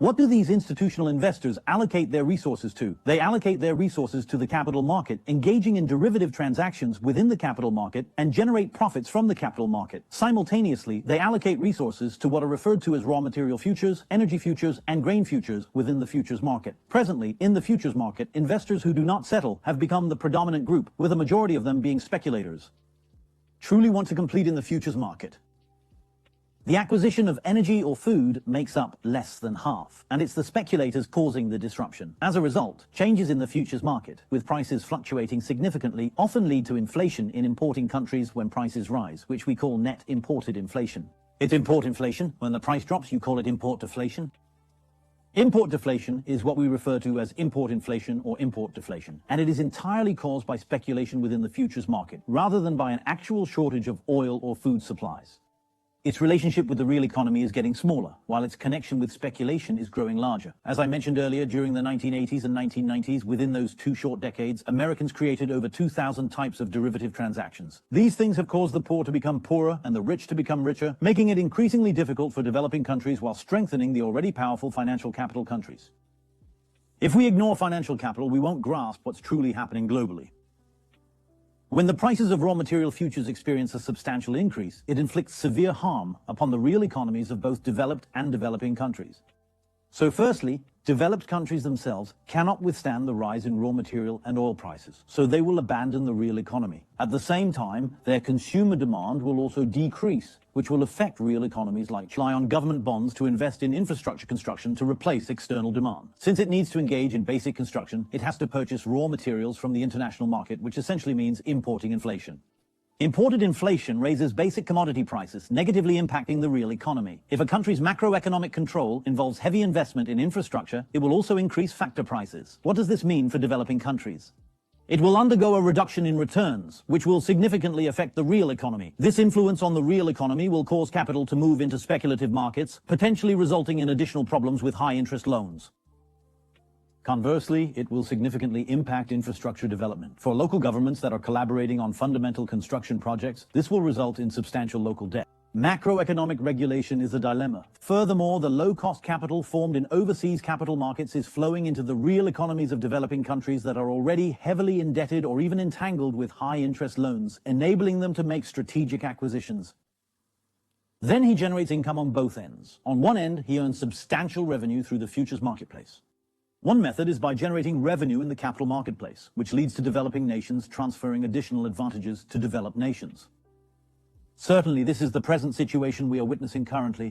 What do these institutional investors allocate their resources to? They allocate their resources to the capital market, engaging in derivative transactions within the capital market and generate profits from the capital market. Simultaneously, they allocate resources to what are referred to as raw material futures, energy futures, and grain futures within the futures market. Presently, in the futures market, investors who do not settle have become the predominant group, with a majority of them being speculators. Truly want to compete in the futures market? The acquisition of energy or food makes up less than half, and it's the speculators causing the disruption. As a result, changes in the futures market, with prices fluctuating significantly, often lead to inflation in importing countries when prices rise, which we call net imported inflation. It's import inflation. When the price drops, you call it import deflation. Import deflation is what we refer to as import inflation or import deflation, and it is entirely caused by speculation within the futures market, rather than by an actual shortage of oil or food supplies. Its relationship with the real economy is getting smaller, while its connection with speculation is growing larger. As I mentioned earlier, during the 1980s and 1990s, within those 2 short decades, Americans created over 2,000 types of derivative transactions. These things have caused the poor to become poorer and the rich to become richer, making it increasingly difficult for developing countries while strengthening the already powerful financial capital countries. If we ignore financial capital, we won't grasp what's truly happening globally. When the prices of raw material futures experience a substantial increase, it inflicts severe harm upon the real economies of both developed and developing countries. So firstly, developed countries themselves cannot withstand the rise in raw material and oil prices, so they will abandon the real economy. At the same time, their consumer demand will also decrease, which will affect real economies like rely on government bonds to invest in infrastructure construction to replace external demand. Since it needs to engage in basic construction, it has to purchase raw materials from the international market, which essentially means importing inflation. Imported inflation raises basic commodity prices, negatively impacting the real economy. If a country's macroeconomic control involves heavy investment in infrastructure, it will also increase factor prices. What does this mean for developing countries? It will undergo a reduction in returns, which will significantly affect the real economy. This influence on the real economy will cause capital to move into speculative markets, potentially resulting in additional problems with high-interest loans. Conversely, it will significantly impact infrastructure development. For local governments that are collaborating on fundamental construction projects, this will result in substantial local debt. Macroeconomic regulation is a dilemma. Furthermore, the low-cost capital formed in overseas capital markets is flowing into the real economies of developing countries that are already heavily indebted or even entangled with high-interest loans, enabling them to make strategic acquisitions. Then he generates income on both ends. On one end, he earns substantial revenue through the futures marketplace. One method is by generating revenue in the capital marketplace, which leads to developing nations transferring additional advantages to developed nations. Certainly, this is the present situation we are witnessing currently,